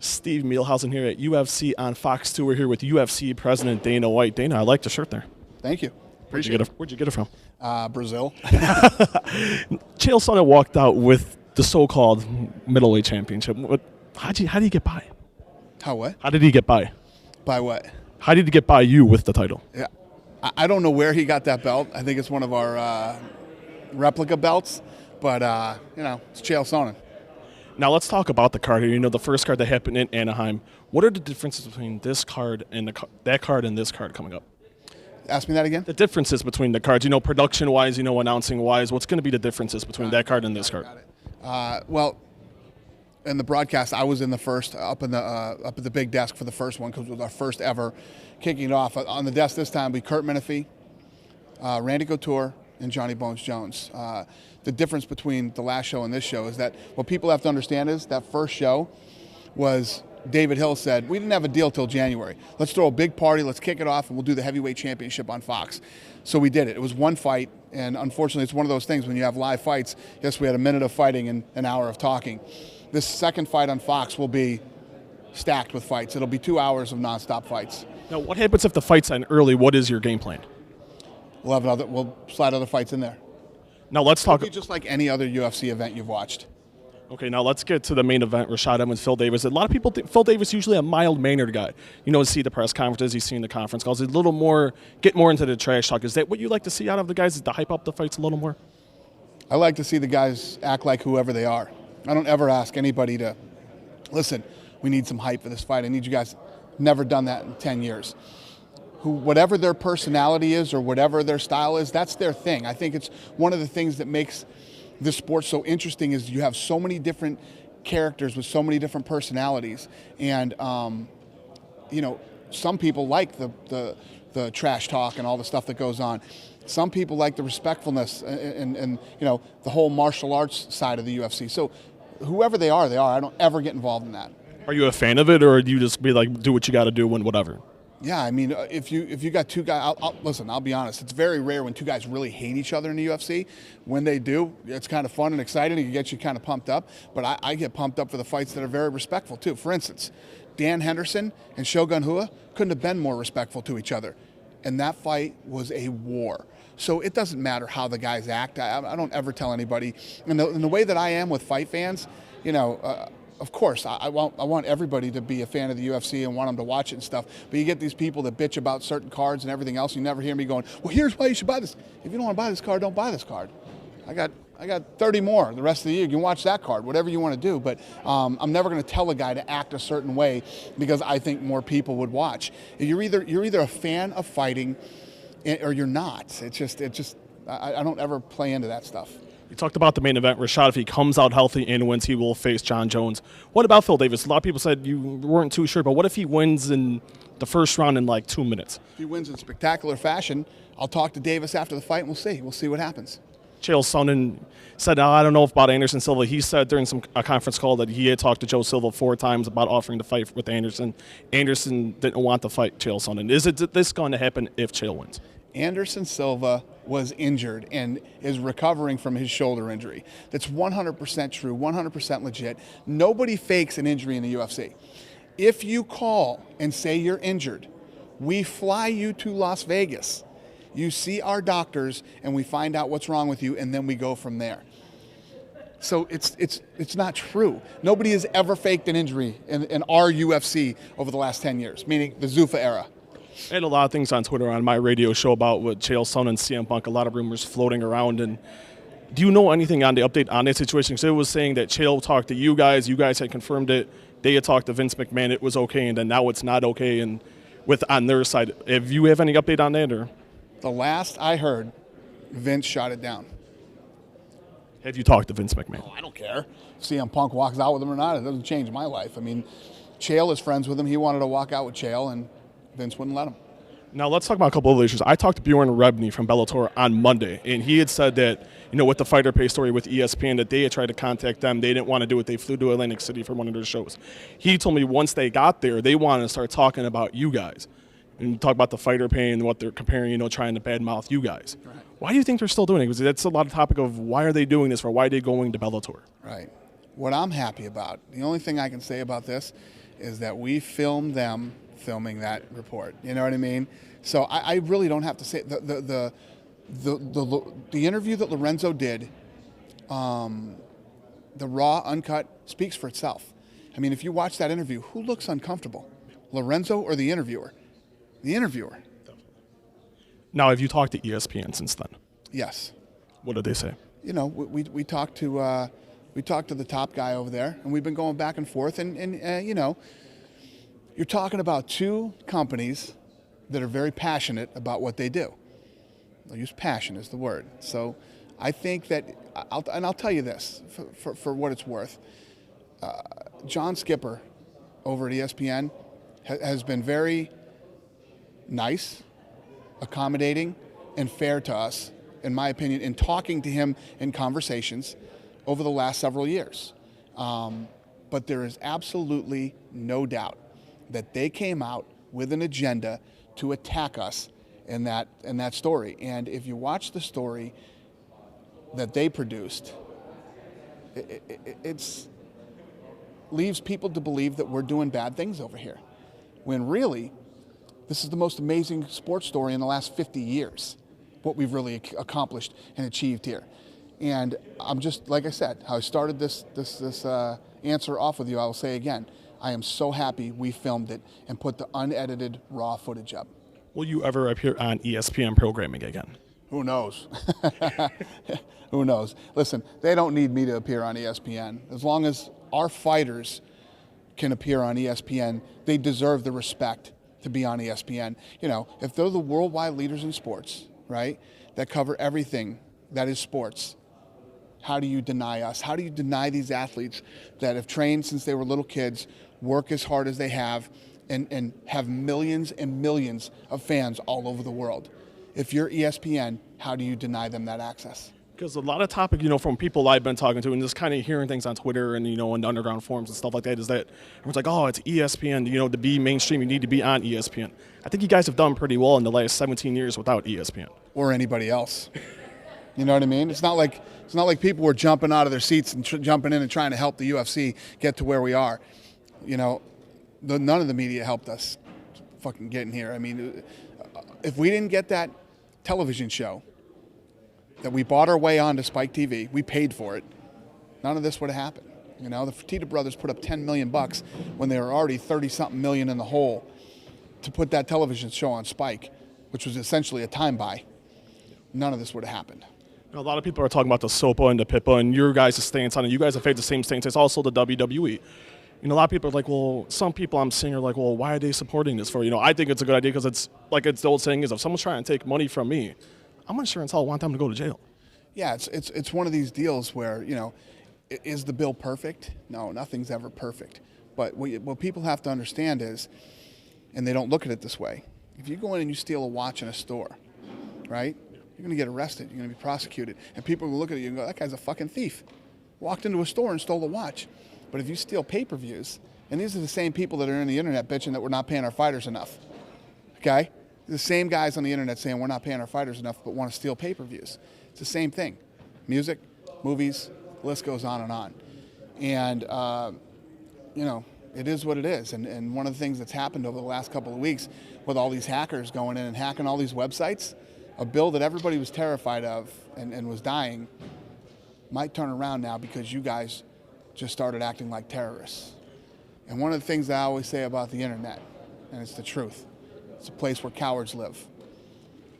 Steve Mielhausen here at UFC On Fox 2. We're here with UFC President Dana White. Dana, I like the shirt there. Thank you. Appreciate it. Where'd you get it from? Brazil. Chael Sonnen walked out with the so-called middleweight championship. How did he get by? How what? How did he get by? By what? How did he get by you with the title? Yeah, I don't know where he got that belt. I think it's one of our replica belts, but it's Chael Sonnen. Now let's talk about the card here. You know, the first card that happened in Anaheim. What are the differences between this card and that card and this card coming up? Ask me that again? The differences between the cards, production-wise, announcing-wise. What's going to be the differences between that card and this card? Well, in the broadcast, I was in the first, up at the big desk for the first one because it was our first ever kicking it off. On the desk this time, we Kurt Menefee, Randy Couture, and Johnny Bones Jones. The difference between the last show and this show is that what people have to understand is that first show was David Hill said, we didn't have a deal till January. Let's throw a big party, let's kick it off, and we'll do the heavyweight championship on Fox. So we did it. It was one fight, and unfortunately it's one of those things when you have live fights. Yes, we had a minute of fighting and an hour of talking. This second fight on Fox will be stacked with fights. It'll be 2 hours of nonstop fights. Now, what happens if the fights end early? What is your game plan? We'll slide other fights in there. Now let's talk. It'll be just like any other UFC event you've watched. Okay, now let's get to the main event. Rashad Evans, Phil Davis. A lot of people think Phil Davis is usually a mild-mannered guy. See the press conferences, he's seen the conference calls. He's a little more, get more into the trash talk. Is that what you like to see out of the guys, is to hype up the fights a little more? I like to see the guys act like whoever they are. I don't ever ask anybody to, listen, we need some hype for this fight. I need you guys. Never done that in 10 years. Whatever their personality is or whatever their style is, that's their thing. I think it's one of the things that makes this sport so interesting is you have so many different characters with so many different personalities. And, some people like the trash talk and all the stuff that goes on. Some people like the respectfulness and the whole martial arts side of the UFC. So whoever they are. I don't ever get involved in that. Are you a fan of it, or do you just be like, do what you got to do and whatever? Yeah, I mean, if you got two guys, I'll be honest. It's very rare when two guys really hate each other in the UFC. When they do, it's kind of fun and exciting. It gets you kind of pumped up. But I get pumped up for the fights that are very respectful too. For instance, Dan Henderson and Shogun Rua couldn't have been more respectful to each other, and that fight was a war. So it doesn't matter how the guys act. I don't ever tell anybody. In the way that I am with fight fans, of course, I want everybody to be a fan of the UFC and want them to watch it and stuff. But you get these people that bitch about certain cards and everything else. You never hear me going, well, here's why you should buy this. If you don't want to buy this card, don't buy this card. I got 30 more. The rest of the year, you can watch that card, whatever you want to do. But I'm never going to tell a guy to act a certain way because I think more people would watch. You're either a fan of fighting or you're not. It's just I don't ever play into that stuff. You talked about the main event. Rashad, if he comes out healthy and wins, he will face John Jones. What about Phil Davis? A lot of people said you weren't too sure, but what if he wins in the first round in like 2 minutes? If he wins in spectacular fashion, I'll talk to Davis after the fight and we'll see. We'll see what happens. Chael Sonnen said, I don't know about Anderson Silva. He said during a conference call that he had talked to Joe Silva 4 times about offering to fight with Anderson. Anderson didn't want to fight Chael Sonnen. Is this going to happen if Chael wins? Anderson Silva was injured and is recovering from his shoulder injury. That's 100% true, 100% legit. Nobody fakes an injury in the UFC. If you call and say you're injured, we fly you to Las Vegas. You see our doctors and we find out what's wrong with you, and then we go from there. So it's not true. Nobody has ever faked an injury in our UFC over the last 10 years, meaning the Zuffa era. I had a lot of things on Twitter on my radio show about what Chael Sonnen and CM Punk, a lot of rumors floating around. And do you know anything on the update on that situation? Because it was saying that Chael talked to you guys had confirmed it, they had talked to Vince McMahon, it was okay, and then now it's not okay and on their side. Have you have any update on that? Or? The last I heard, Vince shot it down. Have you talked to Vince McMahon? Oh, I don't care. CM Punk walks out with him or not, it doesn't change my life. I mean, Chael is friends with him. He wanted to walk out with Chael, and Vince wouldn't let him. Now let's talk about a couple of issues. I talked to Bjorn Rebney from Bellator on Monday, and he had said that, with the fighter pay story with ESPN, that they had tried to contact them. They didn't want to do it. They flew to Atlantic City for one of their shows. He told me once they got there, they wanted to start talking about you guys and talk about the fighter pay and what they're comparing, trying to badmouth you guys. Right. Why do you think they're still doing it? Because that's a lot of topic of why are they doing this, or why are they going to Bellator? Right. What I'm happy about, the only thing I can say about this is that we filmed them filming that report. You know what I mean? So I really don't have to say the interview that Lorenzo did, the raw, uncut, speaks for itself. I mean, if you watch that interview, who looks uncomfortable? Lorenzo or the interviewer? The interviewer. Now, have you talked to ESPN since then? Yes. What did they say? You know, we talked to the top guy over there, and we've been going back and forth. And you know, you're talking about two companies that are very passionate about what they do. I'll use passion as the word. So I think that, I'll tell you this for what it's worth. John Skipper over at ESPN has been very nice, accommodating, and fair to us, in my opinion, in talking to him in conversations over the last several years. But there is absolutely no doubt that they came out with an agenda to attack us in that story. And if you watch the story that they produced, it's leaves people to believe that we're doing bad things over here, when really this is the most amazing sports story in the last 50 years, what we've really accomplished and achieved here. And I'm just, like I said, how I started this answer off with you, I will say again, I am so happy we filmed it and put the unedited raw footage up. Will you ever appear on ESPN programming again? Who knows? Who knows? Listen, they don't need me to appear on ESPN. As long as our fighters can appear on ESPN, they deserve the respect to be on ESPN. You know, if they're the worldwide leaders in sports, right, that cover everything that is sports, how do you deny us? How do you deny these athletes that have trained since they were little kids, work as hard as they have, and have millions and millions of fans all over the world? If you're ESPN, how do you deny them that access? Because a lot of topic, you know, from people I've been talking to and just kind of hearing things on Twitter and, you know, in underground forums and stuff like that, is that everyone's like, oh, it's ESPN, you know, to be mainstream, you need to be on ESPN. I think you guys have done pretty well in the last 17 years without ESPN. Or anybody else. You know what I mean? It's not like people were jumping out of their seats and jumping in and trying to help the UFC get to where we are. You know, none of the media helped us fucking getting here. I mean, if we didn't get that television show that we bought our way on to Spike TV, we paid for it, none of this would have happened. You know, the Fertitta brothers put up $10 million when they were already 30-something million in the hole to put that television show on Spike, which was essentially a time buy. None of this would have happened. A lot of people are talking about the SOPA and the PIPA and your guys' stance on it. You guys have faced the same stance as also the WWE. You know, a lot of people are like, well, some people I'm seeing are like, well, why are they supporting this for? You know, I think it's a good idea because it's like the old saying is, if someone's trying to take money from me, I'm not sure until I want them to go to jail. Yeah, it's one of these deals where, you know, is the bill perfect? No, nothing's ever perfect. But what people have to understand is, and they don't look at it this way, if you go in and you steal a watch in a store, right, you're going to get arrested. You're going to be prosecuted. And people will look at you and go, that guy's a fucking thief. Walked into a store and stole a watch. But if you steal pay-per-views, and these are the same people that are on the internet bitching that we're not paying our fighters enough, okay? The same guys on the internet saying we're not paying our fighters enough but want to steal pay-per-views. It's the same thing. Music, movies, the list goes on and on. And, you know, it is what it is. And one of the things that's happened over the last couple of weeks with all these hackers going in and hacking all these websites, a bill that everybody was terrified of and was dying might turn around now because you guys just started acting like terrorists. And one of the things that I always say about the internet, and it's the truth, it's a place where cowards live.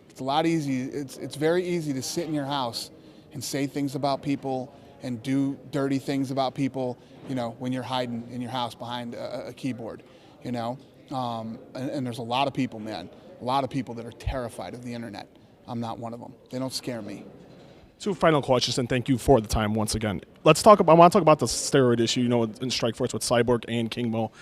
It's a lot easy. It's very easy to sit in your house and say things about people and do dirty things about people, you know, when you're hiding in your house behind a keyboard, you know. And there's a lot of people, man, a lot of people that are terrified of the internet. I'm not one of them. They don't scare me. Two final questions, and thank you for the time once again. I want to talk about the steroid issue, you know, in Strikeforce with Cyborg and King Mo.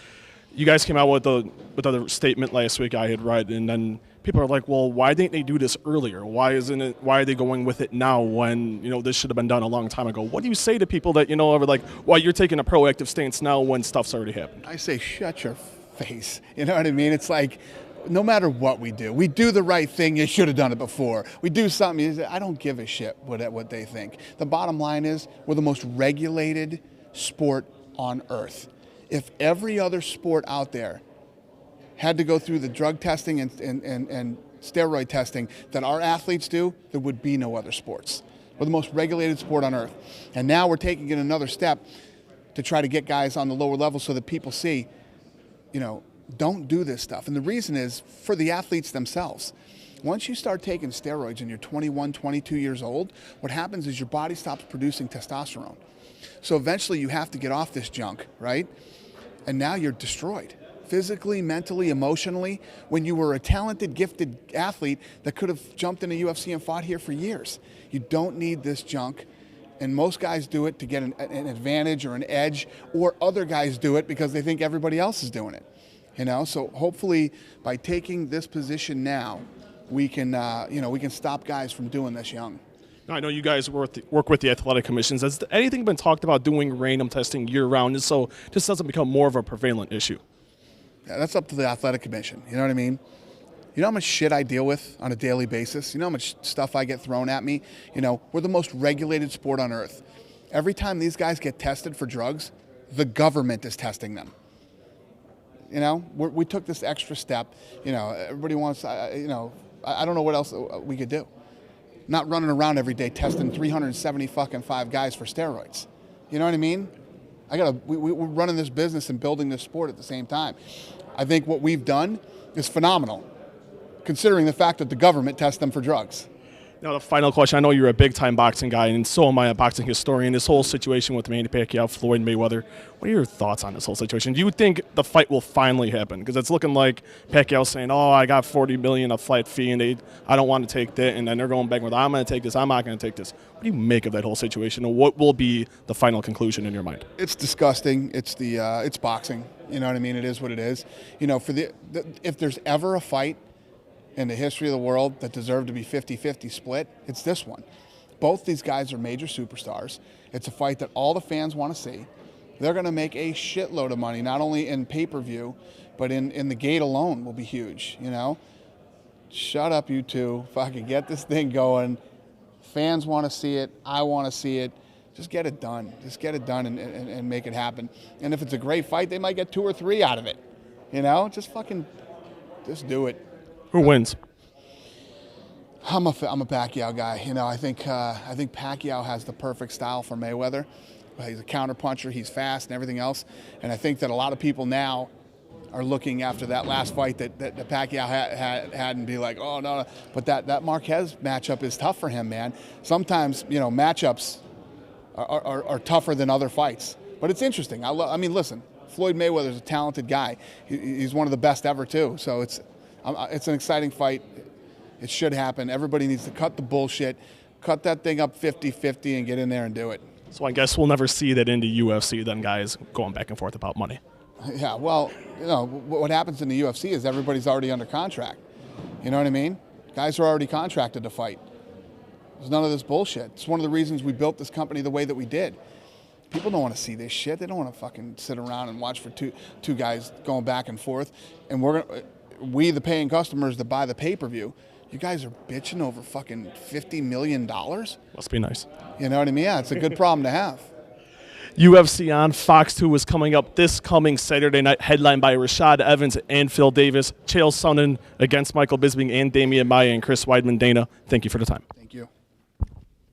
You guys came out with a statement last week I had read, and then people are like, well, why didn't they do this earlier? Why are they going with it now when, you know, this should have been done a long time ago? What do you say to people that, you know, are like, why you're taking a proactive stance now when stuff's already happened? I say, shut your face. You know what I mean? It's like, no matter what we do the right thing. You should have done it before. We do something, I don't give a shit what they think. The bottom line is we're the most regulated sport on earth. If every other sport out there had to go through the drug testing and steroid testing that our athletes do, there would be no other sports. We're the most regulated sport on earth. And now we're taking it another step to try to get guys on the lower level so that people see, don't do this stuff. And the reason is for the athletes themselves. Once you start taking steroids and you're 21, 22 years old, what happens is your body stops producing testosterone. So eventually you have to get off this junk, right? And now you're destroyed. Physically, mentally, emotionally, when you were a talented, gifted athlete that could have jumped into UFC and fought here for years. You don't need this junk. And most guys do it to get an advantage or an edge, or other guys do it because they think everybody else is doing it. So hopefully by taking this position now, we can stop guys from doing this young. I know you guys work with the athletic commissions. Has anything been talked about doing random testing year-round just so this doesn't become more of a prevalent issue? Yeah, that's up to the athletic commission. You know what I mean? You know how much shit I deal with on a daily basis? You know how much stuff I get thrown at me? We're the most regulated sport on earth. Every time these guys get tested for drugs, the government is testing them. We took this extra step. Everybody wants, I don't know what else we could do. Not running around every day testing 375 guys for steroids. You know what I mean? We're running this business and building this sport at the same time. I think what we've done is phenomenal, considering the fact that the government tests them for drugs. Now, the final question. I know you're a big-time boxing guy, and so am I, a boxing historian. This whole situation with Manny Pacquiao, Floyd Mayweather, what are your thoughts on this whole situation? Do you think the fight will finally happen? Because it's looking like Pacquiao's saying, I got $40 million a fight fee, and I don't want to take that. And then they're going back with, I'm going to take this, I'm not going to take this. What do you make of that whole situation, and what will be the final conclusion in your mind? It's disgusting. It's boxing. You know what I mean? It is what it is. If there's ever a fight in the history of the world that deserved to be 50-50 split, it's this one. Both these guys are major superstars. It's a fight that all the fans want to see. They're going to make a shitload of money, not only in pay-per-view, but in the gate alone will be huge, Shut up, you two. Fucking get this thing going. Fans want to see it. I want to see it. Just get it done. Just get it done and make it happen. And if it's a great fight, they might get 2 or 3 out of it. Just do it. Who wins? I'm a Pacquiao guy. I think Pacquiao has the perfect style for Mayweather. He's a counterpuncher. He's fast and everything else. And I think that a lot of people now are looking after that last fight that Pacquiao had and be like, oh no. But that Marquez matchup is tough for him, man. Sometimes matchups are tougher than other fights. But it's interesting. Listen, Floyd Mayweather's a talented guy. He's one of the best ever too. So it's an exciting fight. It should happen. Everybody needs to cut the bullshit, cut that thing up 50-50 and get in there and do it. So I guess we'll never see that in the UFC then, guys going back and forth about money. Yeah, well, what happens in the UFC is everybody's already under contract. You know what I mean? Guys are already contracted to fight. There's none of this bullshit. It's one of the reasons we built this company the way that we did. People don't want to see this shit. They don't want to fucking sit around and watch for two guys going back and forth. And we, the paying customers that buy the pay-per-view, you guys are bitching over fucking $50 million? Must be nice. You know what I mean? Yeah, it's a good problem to have. UFC on Fox 2 is coming up this coming Saturday night, headlined by Rashad Evans and Phil Davis. Chael Sonnen against Michael Bisping and Damian Maia and Chris Weidman. Dana, thank you for the time.